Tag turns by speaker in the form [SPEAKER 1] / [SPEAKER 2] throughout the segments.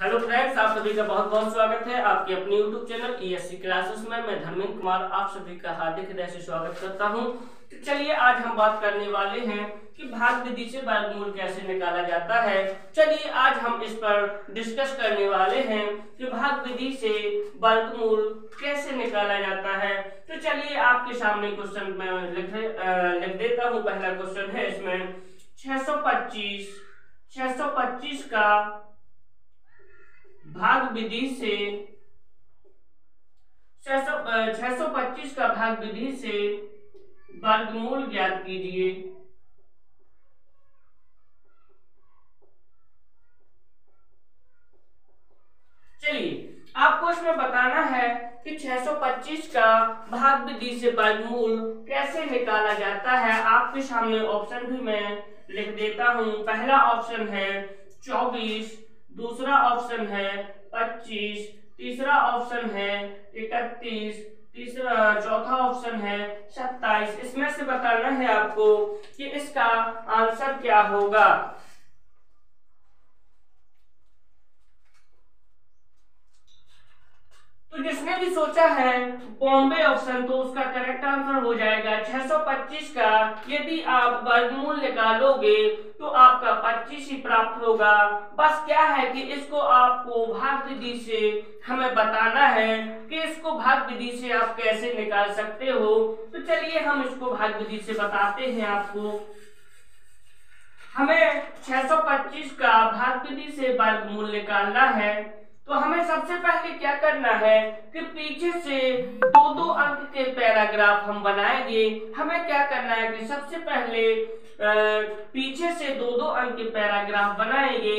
[SPEAKER 1] Hello friends, आप सभी का बहुत बहुत स्वागत है आपके अपने YouTube चैनल ESC क्लासेस में। मैं धर्मेंद्र कुमार आप सभी का हार्दिक हृदय से स्वागत करता हूं। तो चलिए आज हम बात करने वाले हैं कि भाग विधि से वर्गमूल कैसे निकाला जाता है। चलिए आज हम इस पर डिस्कस करने वाले हैं कि भाग विधि से वर्गमूल कैसे निकाला जाता है। तो चलिए आपके सामने क्वेश्चन मैं लिख देता हूँ। पहला क्वेश्चन है इसमें 625 का भाग विधि से 625 का भाग विधि से वर्गमूल ज्ञात कीजिए। चलिए आपको इसमें बताना है कि 625 का भाग विधि से वर्गमूल कैसे निकाला जाता है। आपके सामने ऑप्शन भी मैं लिख देता हूं। पहला ऑप्शन है 24, दूसरा ऑप्शन है 25, तीसरा ऑप्शन है 31, चौथा ऑप्शन है 27। इसमें से बताना है आपको कि इसका आंसर क्या होगा। तो जिसने भी सोचा है बॉम्बे ऑप्शन, तो उसका करेक्ट आंसर हो जाएगा 625 का यदि आप वर्गमूल निकालोगे तो आपका 25 ही प्राप्त होगा। बस क्या है कि इसको आपको भाग विधि से हमें बताना है कि इसको भाग विधि से आप कैसे निकाल सकते हो। तो चलिए हम इसको भाग विधि से बताते हैं आपको। हमें 625 का भाग विधि से वर्गमूल निकालना है तो हमें सबसे पहले क्या करना है कि पीछे से दो दो अंक के पैराग्राफ हम बनाएंगे। हमें क्या करना है कि सबसे पहले पीछे से दो दो अंक के पैराग्राफ बनाएंगे।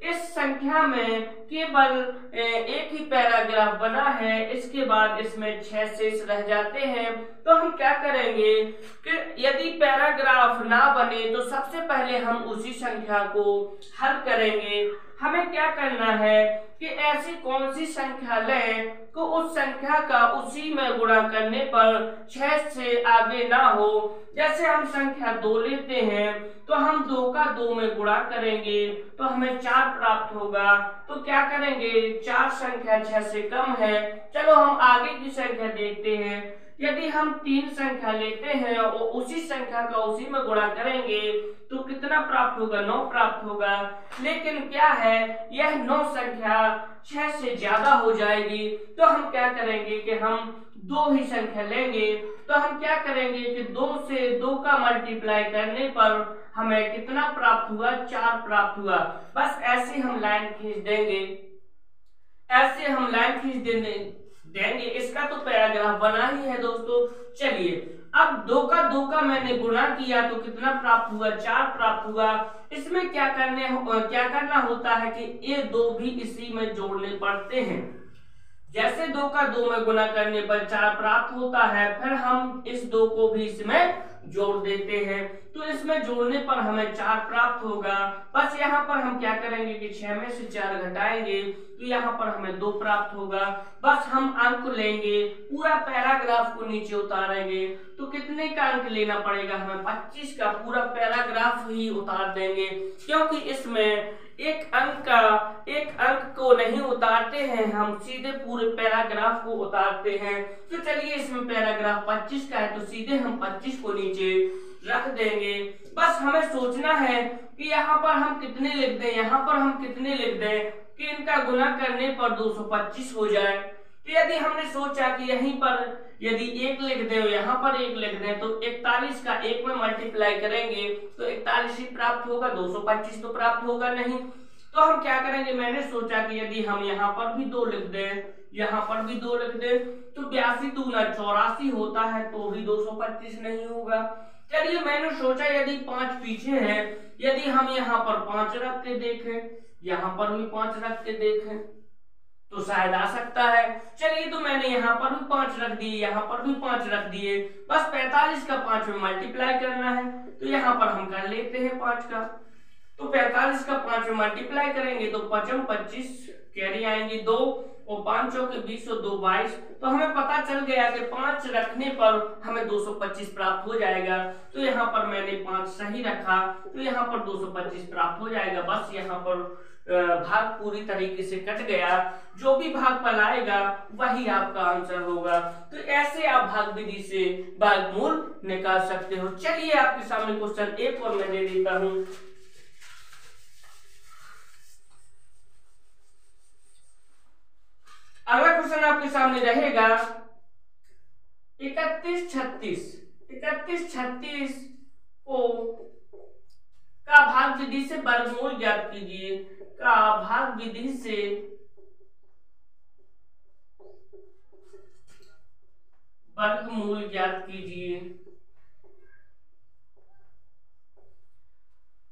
[SPEAKER 1] इस संख्या में केवल एक ही पैराग्राफ बना है, इसके बाद इसमें 6 शेष रह जाते हैं। तो हम क्या करेंगे कि यदि पैराग्राफ ना बने तो सबसे पहले हम उसी संख्या को हल करेंगे। हमें क्या करना है कि ऐसी कौन सी संख्या लें कि उस संख्या का उसी में गुणा करने पर 6 से आगे ना हो। जैसे हम संख्या 2 लेते हैं तो हम 2 का 2 में गुणा करेंगे तो हमें 4 प्राप्त होगा। तो क्या करेंगे, 4 संख्या 6 से कम है। चलो हम आगे की संख्या देखते हैं। यदि हम 3 संख्या लेते हैं और उसी संख्या का उसी में गुणा करेंगे तो कितना प्राप्त होगा, 9 प्राप्त होगा। लेकिन क्या है, यह 9 संख्या 6 से ज्यादा हो जाएगी। तो हम क्या करेंगे कि हम 2 ही संख्या लेंगे। तो हम क्या करेंगे कि 2 से 2 का मल्टीप्लाई करने पर हमें कितना प्राप्त हुआ, 4 प्राप्त हुआ। बस ऐसे हम लाइन खींच देंगे, ऐसे हम लाइन खींच देंगे। इसका तो पैराग्राफ बना ही है दोस्तों। चलिए अब 2 का 2 का मैंने गुणा किया तो कितना प्राप्त हुआ, 4 प्राप्त हुआ। इसमें क्या करना होता है कि ये 2 भी इसी में जोड़ने पड़ते हैं। जैसे 2 का 2 में गुणा करने पर 4 प्राप्त होता है, फिर हम इस 2 को भी इसमें जोड़ देते हैं तो इसमें जोड़ने पर हमें 4 प्राप्त होगा। बस यहाँ पर हम क्या करेंगे कि 6 में से 4 घटाएंगे तो यहाँ पर हमें 2 प्राप्त होगा। बस हम अंक लेंगे, पूरा पैराग्राफ को नीचे उतारेंगे तो कितने का अंक लेना पड़ेगा, हमें 25 का पूरा पैराग्राफ ही उतार देंगे। क्योंकि इसमें एक अंक को नहीं उतारते हैं, हम सीधे पूरे पैराग्राफ को उतारते हैं। तो चलिए इसमें पैराग्राफ 25 का है तो सीधे हम 25 को नीचे रख देंगे। बस हमें सोचना है कि यहाँ पर हम कितने लिख दें, यहाँ पर हम कितने लिख दें कि इनका गुना करने पर 225 हो जाए। तो यदि हमने सोचा कि यहीं पर यदि 1 लिख दें, यहाँ पर 1 लिख दें तो 41 का 1 में मल्टीप्लाई करेंगे तो 41 ही प्राप्त होगा, 225 तो प्राप्त होगा नहीं। तो हम क्या करेंगे, मैंने सोचा कि यदि हम यहाँ पर भी 2 लिख दें, यहाँ पर भी 2 लिख दें तो 82 दूना 84 होता है तो भी 225 नहीं होगा। चलिए मैंने सोचा यदि 5 पीछे है, यदि हम यहाँ पर 5 रख के देखें, यहाँ पर भी 5 रख के देखें तो शायद आ सकता है। चलिए तो मैंने यहाँ पर भी 5 रख दिए, यहाँ पर भी 5 रख दिए। बस 45 का 5 में मल्टीप्लाई करना है तो यहाँ पर हम कर लेते हैं 5 का। तो 45 का 5 में मल्टीप्लाई करेंगे तो 5 25 कैरी आएंगी 2 और 5 चौके 20 और 2 22। तो हमें पता चल गया कि 5 रखने पर हमें 225 प्राप्त हो जाएगा। तो यहाँ पर मैंने 5 सही रखा तो यहाँ पर 225 प्राप्त हो जाएगा। बस यहाँ पर भाग पूरी तरीके से कट गया। जो भी भाग पलाएगा वही आपका आंसर होगा। तो ऐसे आप भाग विधि से वर्गमूल निकाल सकते हो। चलिए आपके सामने क्वेश्चन एक और मैं दे देता हूं। अगला क्वेश्चन आपके सामने रहेगा 31 36 को का भाग विधि से वर्गमूल ज्ञात कीजिए। का भाग विधि से वर्गमूल ज्ञात कीजिए।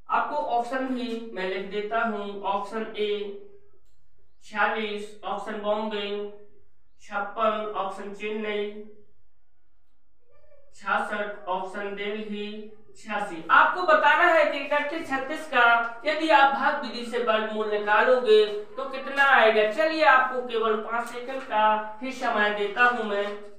[SPEAKER 1] आपको ऑप्शन भी मैं लिख देता हूं। Option A 46, option Bombay 56, option Chennai 66, option Delhi 86। आपको बताना है कि 31 36 का यदि आप भाग विधि से वर्गमूल निकालोगे तो कितना आएगा। चलिए आपको केवल 5 सेकंड का ही समय देता हूं मैं।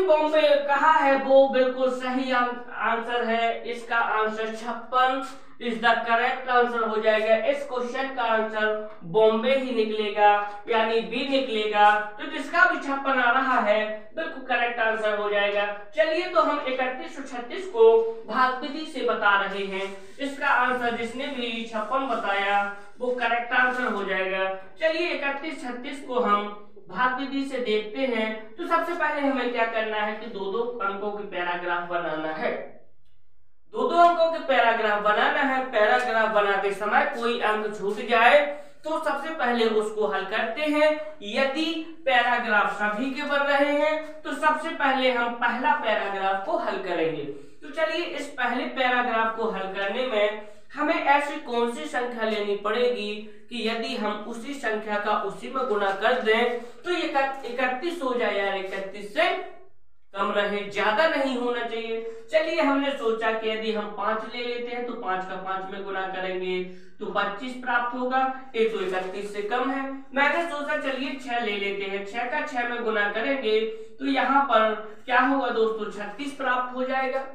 [SPEAKER 1] बॉम्बे कहा है वो बिल्कुल सही आंसर है। इसका answer 56 is the correct answer हो जाएगा। इस क्वेश्चन का आंसर बॉम्बे ही निकलेगा यानी बी निकलेगा। तो जिसका भी 56 आ रहा है बिल्कुल करेक्ट आंसर हो जाएगा। चलिए तो हम 31 और 36 को भाग विधि से बता रहे हैं। इसका आंसर जिसने भी 56 बताया वो करेक्ट आंसर हो जाएगा। चलिए 31 36 को हम भाग विधि से देखते हैं। तो सबसे पहले हमें क्या करना है कि दो दो अंकों की पैराग्राफ बनाना है। दो दो अंकों के पैराग्राफ बनाना है। पैराग्राफ बनाते समय कोई अंक छूट जाए तो सबसे पहले उसको हल करते हैं। यदि पैराग्राफ सभी के बन रहे हैं तो सबसे पहले हम पहला पैराग्राफ को हल करेंगे। तो चलिए इस पहले पैराग्राफ को हल करने में हमें ऐसी कौन सी संख्या लेनी पड़ेगी कि यदि हम उसी संख्या का उसी में गुणा कर दें तो ये 31 हो जाए यार। 31 से कम रहे, ज्यादा नहीं होना चाहिए। चलिए हमने सोचा कि यदि हम 5 ले लेते हैं तो 5 का 5 में गुणा करेंगे तो 25 प्राप्त होगा। ये तो 31 से कम है। मैंने सोचा चलिए 6 ले लेते हैं। 6 का 6 में गुणा करेंगे तो यहाँ पर क्या होगा दोस्तों 36 प्राप्त हो जाएगा।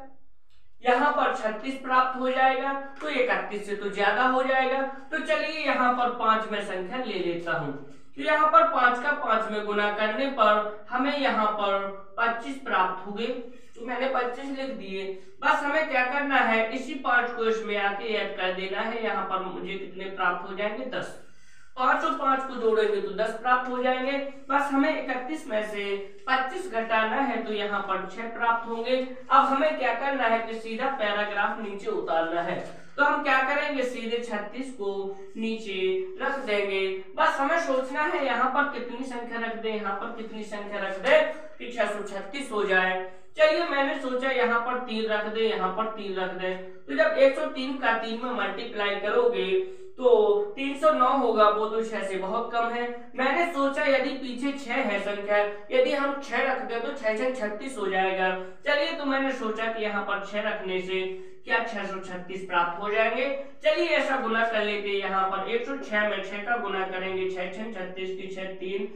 [SPEAKER 1] यहाँ पर 36 प्राप्त हो जाएगा। तो 31 से तो ज्यादा हो जाएगा। तो चलिए यहाँ पर 5 में संख्या ले लेता हूँ। तो यहाँ पर 5 का 5 में गुणा करने पर हमें यहाँ पर 25 प्राप्त हुए। तो मैंने 25 लिख दिए। बस हमें क्या करना है इसी 5 को इसमें आके ऐड कर देना है। यहाँ पर मुझे कितने प्राप्त हो जाएंगे 10। 5 और 5 को जोड़ेंगे तो 10 प्राप्त हो जाएंगे। बस हमें 31 में से 25 घटाना है तो यहाँ पर 6 प्राप्त होंगे। अब हमें क्या करना है कि सीधा पैराग्राफ नीचे उतारना है। तो हम क्या करेंगे सीधे 36 को नीचे रख देंगे। बस हमें सोचना है यहाँ पर कितनी संख्या रख दे, यहाँ पर कितनी संख्या रख दे कि 636 हो जाए। चलिए मैंने सोचा यहाँ पर 3 रख दे, यहाँ पर 3 रख दे। तो जब 103 का 3 में मल्टीप्लाई करोगे तो 309 होगा। वो तो 6 से बहुत कम है। मैंने सोचा यदि पीछे 6 है संख्या, यदि हम 6 रख दे तो 6 6 36 हो जाएगा। चलिए तो मैंने सोचा कि यहाँ पर 6 रखने से क्या 636 प्राप्त हो जाएंगे। चलिए ऐसा गुना कर लेते हैं। यहाँ पर 106 में 6 का गुना करेंगे 6 6 36 की 6 3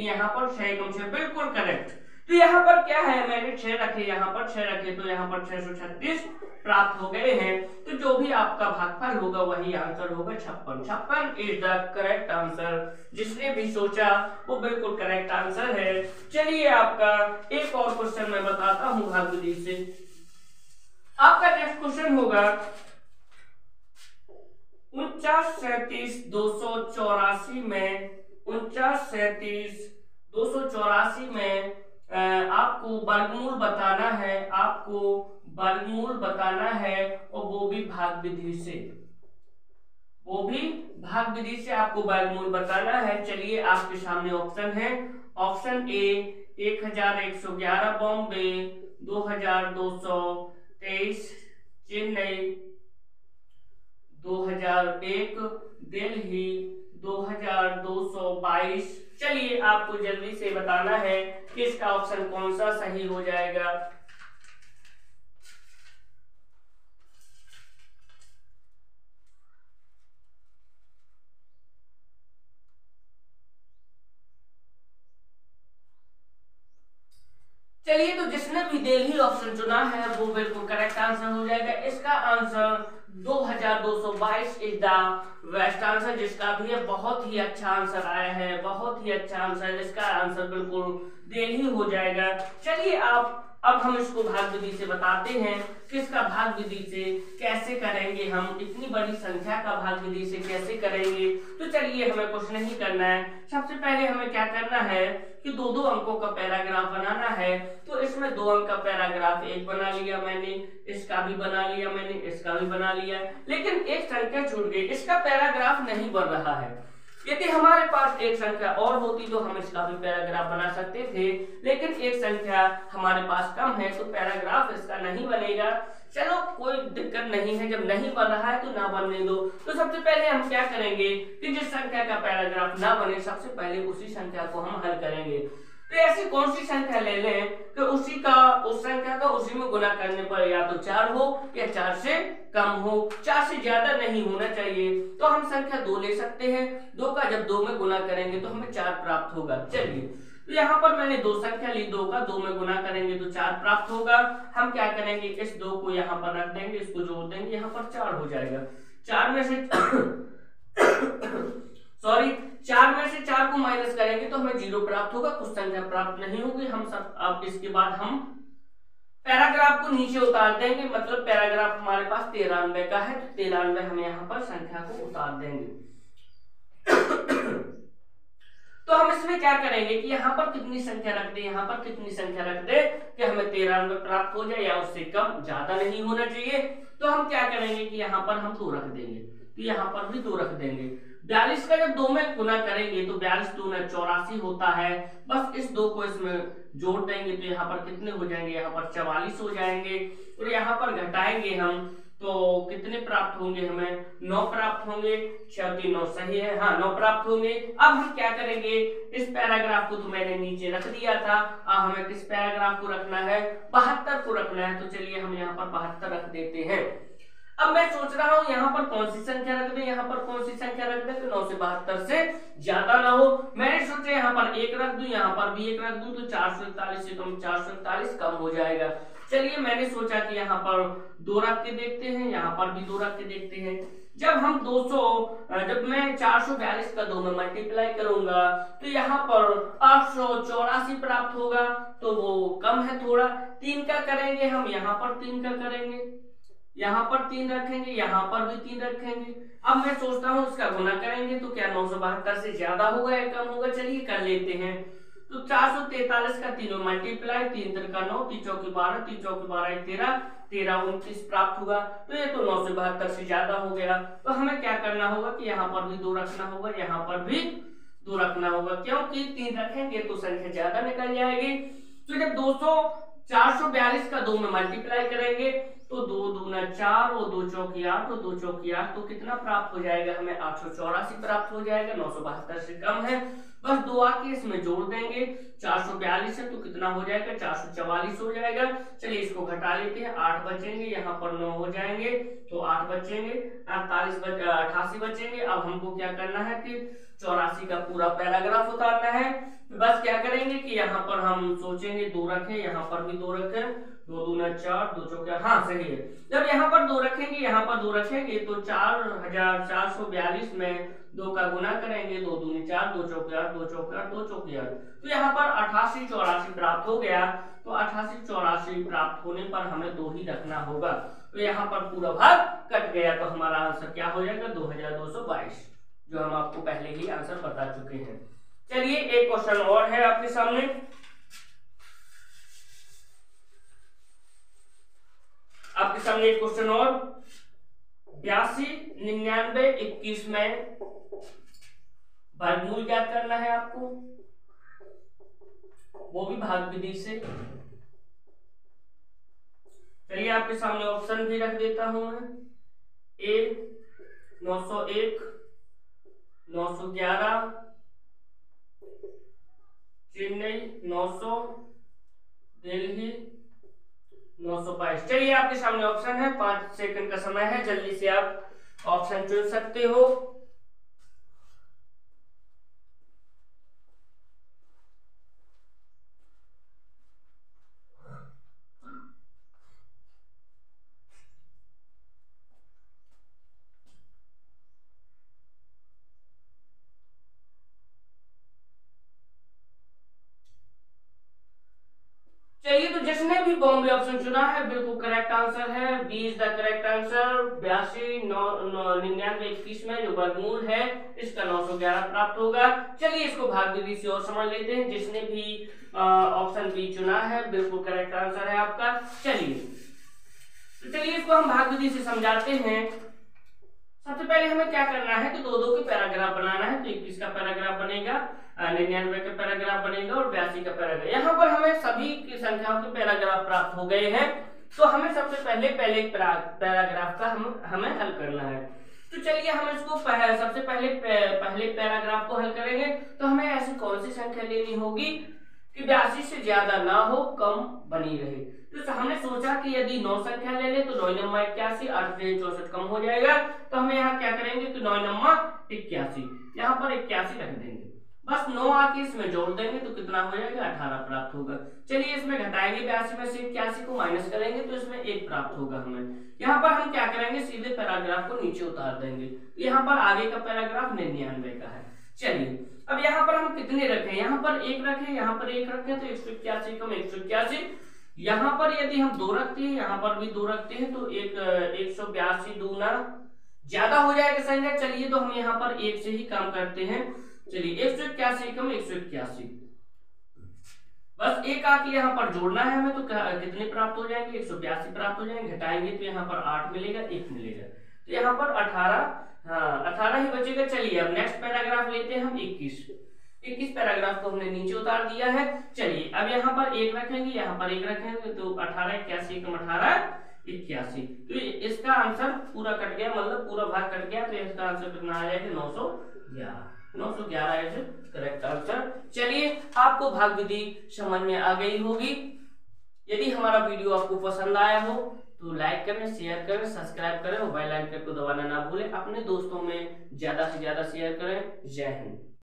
[SPEAKER 1] यहाँ पर 6 6 बिल्कुल करेक्ट। तो यहाँ पर क्या है मैंने 6 रखे, यहाँ पर 6 रखे तो यहाँ पर 636 प्राप्त हो गए हैं। तो जो भी आपका भागफल होगा वही आंसर होगा 56। 56 इज द करेक्ट आंसर। जिसने भी सोचा वो बिल्कुल करेक्ट आंसर है। चलिए आपका एक और क्वेश्चन मैं बताता हूँ भाग विधि से। आपका नेक्स्ट क्वेश्चन होगा 49 37 284 में 49 37 284 में आपको वर्गमूल बताना है। आपको वर्गमूल बताना है और वो भी भाग विधि से। वो भी भाग विधि से आपको वर्गमूल बताना है। चलिए आपके सामने ऑप्शन है। Option A 1111 Bombay, 2223 Chennai, 2001 Delhi, 2222। चलिए आपको जल्दी से बताना है कि इसका ऑप्शन कौन सा सही हो जाएगा। चलिए तो जिसने भी दिल्ली ऑप्शन चुना है वो बिल्कुल करेक्ट आंसर हो जाएगा। इसका answer 2222 is the best answer, जिसका भी है बहुत ही अच्छा आंसर आया है, बहुत ही अच्छा आंसर। इसका आंसर बिल्कुल दिल्ली हो जाएगा। चलिए अब हम इसको भाग विधि से बताते हैं कि इसका भाग विधि से कैसे करेंगे, हम इतनी बड़ी संख्या का भाग विधि से कैसे करेंगे। तो चलिए हमें कुछ नहीं करना है। सबसे पहले हमें क्या करना है कि दो दो अंकों का पैराग्राफ बनाना है। तो इसमें 2 अंक का पैराग्राफ एक बना लिया मैंने, इसका भी बना लिया मैंने, इसका भी बना लिया, लेकिन एक संख्या छूट गई, इसका पैराग्राफ नहीं बन रहा है। यदि हमारे पास एक संख्या और होती तो हम इसका भी पैराग्राफ बना सकते थे, लेकिन एक संख्या हमारे पास कम है तो पैराग्राफ इसका नहीं बनेगा। चलो कोई दिक्कत नहीं है, जब नहीं बन रहा है तो ना बनने दो। तो सबसे पहले हम क्या करेंगे कि जिस संख्या का पैराग्राफ ना बने सबसे पहले उसी संख्या को हम हल करेंगे। तो ऐसी कौन सी संख्या ले लें कि उस संख्या का उसी में गुना करने पर या तो 4 हो या 4 से कम हो, 4 से ज्यादा नहीं होना चाहिए। तो हम संख्या 2 ले सकते हैं। 2 का जब 2 में गुना करेंगे तो हमें 4 प्राप्त होगा। चलिए तो यहाँ पर मैंने 2 संख्या ली, 2 का 2 में गुना करेंगे तो 4 प्राप्त होगा। हम क्या करेंगे, इस 2 को यहाँ पर रख देंगे, इसको जोड़ देंगे, यहाँ पर 4 हो जाएगा। 4 में से 4 को माइनस करेंगे तो हमें 0 प्राप्त होगा, कुछ संख्या प्राप्त नहीं होगी। हम सब अब इसके बाद हम पैराग्राफ को नीचे उतार देंगे, मतलब पैराग्राफ हमारे पास 93 का है तो 93 हम यहाँ पर संख्या को उतार देंगे। तो हम इसमें क्या करेंगे कि यहाँ पर कितनी संख्या रख दे, यहाँ पर कितनी संख्या रख दे कि हमें 93 प्राप्त हो जाए या उससे कम, ज्यादा नहीं होना चाहिए। तो हम क्या करेंगे कि यहाँ पर हम 2 रख देंगे, तो यहाँ पर भी 2 रख देंगे। 42 का जब 2 में गुना करेंगे तो 42 2 में 84 होता है। बस इस 2 को इसमें जोड़ देंगे तो यहाँ पर कितने हो जाएंगे, यहाँ पर 44 हो जाएंगे। और यहाँ पर घटाएंगे हम तो कितने प्राप्त होंगे, हमें 9 प्राप्त होंगे। 6 3 9 सही है, हाँ 9 प्राप्त होंगे। अब हम क्या करेंगे, इस पैराग्राफ को तो मैंने नीचे रख दिया था, अब हमें किस पैराग्राफ को रखना है, 72 को रखना है। तो चलिए हम यहाँ पर 72 रख देते हैं। अब मैं सोच रहा हूं यहाँ पर कौन सी संख्या रख दें, यहाँ पर कौन सी संख्या रख दें कि 9 से 72 से ज्यादा ना हो। मैंने सोचा यहाँ पर 1 रख दूं, यहाँ पर भी 1 रख दूं तो 441 से कम 441 कम हो जाएगा। चलिए मैंने सोचा कि यहाँ पर 2 रख के देखते हैं, यहाँ पर भी 2 रख के देखते हैं। जब मैं 442 का 2 में मल्टीप्लाई करूंगा तो यहाँ पर 884 प्राप्त होगा, तो वो कम है थोड़ा। 3 का करेंगे हम, यहाँ पर 3 का करेंगे, यहाँ पर 3 रखेंगे, यहाँ पर भी 3 रखेंगे। अब मैं सोचता हूँ इसका गुना करेंगे तो क्या 972 से ज्यादा होगा या कम होगा। चलिए कर लेते हैं। तो 443 का 3 में मल्टीप्लाई, 3 3 का 9, 3 चौकी 12, 3 चौकी 12 13, 13 29 प्राप्त होगा। तो ये तो 972 से ज्यादा हो गया। तो हमें क्या करना होगा कि यहाँ पर भी 2 रखना होगा, यहाँ पर भी 2 रखना होगा, क्योंकि 3 रखेंगे तो संख्या ज्यादा निकल जाएगी। तो जब 442 का 2 में मल्टीप्लाई करेंगे तो 2 दूना 4 और 2 चौकी 8 और 2 चौकी 8, तो कितना प्राप्त हो जाएगा, हमें 884 प्राप्त हो जाएगा। 972 से कम है, बस 2 आके इसमें जोड़ देंगे। 442 है तो कितना हो जाएगा, 444 हो जाएगा। चलिए इसको घटा लेते हैं, 8 बचेंगे, यहाँ पर 9 हो जाएंगे तो 8 बचेंगे, 88 बचेंगे। अब हमको क्या करना है कि 84 का पूरा पैराग्राफ उतारना है। बस क्या करेंगे कि यहाँ पर हम सोचेंगे 2 रखें, यहाँ पर भी 2 रखें, 2 दूना 4, 2 चौके, हाँ सही है। जब यहाँ पर 2 रखेंगे, यहाँ पर 2 रखेंगे तो 4442 में 2 का गुना करेंगे, 2 दूनी 4, 2 चौके 8, 2 चौके 8, 2 चौके 8, तो यहाँ पर 88 84 प्राप्त हो गया। तो 88 84 प्राप्त होने पर हमें 2 ही रखना होगा। तो यहाँ पर पूरा भाग कट गया, तो हमारा आंसर क्या हो जाएगा, 2222, जो हम आपको पहले ही आंसर बता चुके हैं। चलिए एक क्वेश्चन और है आपके सामने। आपके सामने एक क्वेश्चन और, 82 99 21 में वर्गमूल ज्ञात करना है आपको, वो भी भाग विधि से। चलिए आपके सामने ऑप्शन भी रख देता हूं मैं। ए 901, 911, चेन्नई 900, दिल्ली 922। चलिए आपके सामने ऑप्शन है, 5 सेकंड का समय है, जल्दी से आप ऑप्शन चुन सकते हो। चलिए, तो जिसने भी बॉम्बे ऑप्शन चुना है बिल्कुल करेक्ट आंसर है। B is the correct answer. 82 99 21 में जो वर्गमूल है इसका 911 प्राप्त होगा। चलिए इसको भाग विधि से और समझ लेते हैं। जिसने भी ऑप्शन बी चुना है बिल्कुल करेक्ट आंसर है आपका। चलिए इसको हम भाग विधि से समझाते हैं। सबसे पहले हमें क्या करना है कि दो दो के पैराग्राफ बनाना है। तो 21 का पैराग्राफ बनेगा, 99 का पैराग्राफ बनेगा और 82 का पैराग्राफ। यहाँ पर हमें सभी की संख्याओं के पैराग्राफ प्राप्त हो गए हैं। तो हमें सबसे पहले पैराग्राफ का हमें हल करना है। तो चलिए हम इसको सबसे पहले पैराग्राफ को हल करेंगे। तो हमें ऐसी कौन सी संख्या लेनी होगी कि 82 से ज्यादा ना हो, कम बनी रहे। तो हमने सोचा कि यदि 9 संख्या ले ले तो 9 नम्मा 81, 8 से 64 कम हो जाएगा। तो हमें यहाँ क्या करेंगे कि 9 नम्मा 81, यहाँ पर 81 रख देंगे। बस 9 आके इसमें जोड़ देंगे तो कितना हो जाएगा, 18 प्राप्त होगा। चलिए इसमें घटाएंगे 82 में से 81 को माइनस करेंगे तो इसमें 1 प्राप्त होगा हमें। यहाँ पर हम क्या करेंगे, सीधे पैराग्राफ को नीचे उतार देंगे। यहाँ पर आगे का पैराग्राफ 99 का है। चलिए अब यहाँ पर हम कितने रखें, यहाँ पर 1 रखें, यहाँ पर 1 रखें तो 181 कम 181। यहाँ पर यदि हम 2 रखते हैं, यहाँ पर भी 2 रखते हैं तो 182 दूना ज्यादा हो जाएगा संख्या। चलिए तो हम यहाँ पर 1 से ही काम करते हैं। चलिए 181 कम 181, बस 1 आके यहाँ पर जोड़ना है हमें। तो कितने प्राप्त हो जाएंगे, 182 प्राप्त हो जाएंगे। घटाएंगे तो यहाँ पर 8 मिलेगा, 1 मिलेगा। तो यहाँ पर 18 ही बचेगा। चलिए अब नेक्स्ट पैराग्राफ लेते हैं हम 21 पैराग्राफ को हमने नीचे उतार दिया है। चलिए अब यहाँ पर 1 रखेंगे, यहाँ पर 1 रखेंगे तो 18 81 कम 18 81। तो इसका आंसर पूरा कट गया, मतलब पूरा भाग कट गया। तो इसका आंसर कितना आ जाएगा, 911 है करेक्ट आंसर। चलिए आपको भाग विधि समझ में आ गई होगी। यदि हमारा वीडियो आपको पसंद आया हो तो लाइक करें, शेयर करें, सब्सक्राइब करें और बेल आइकन को दबाना ना भूलें। अपने दोस्तों में ज्यादा से ज्यादा शेयर करें। जय हिंद।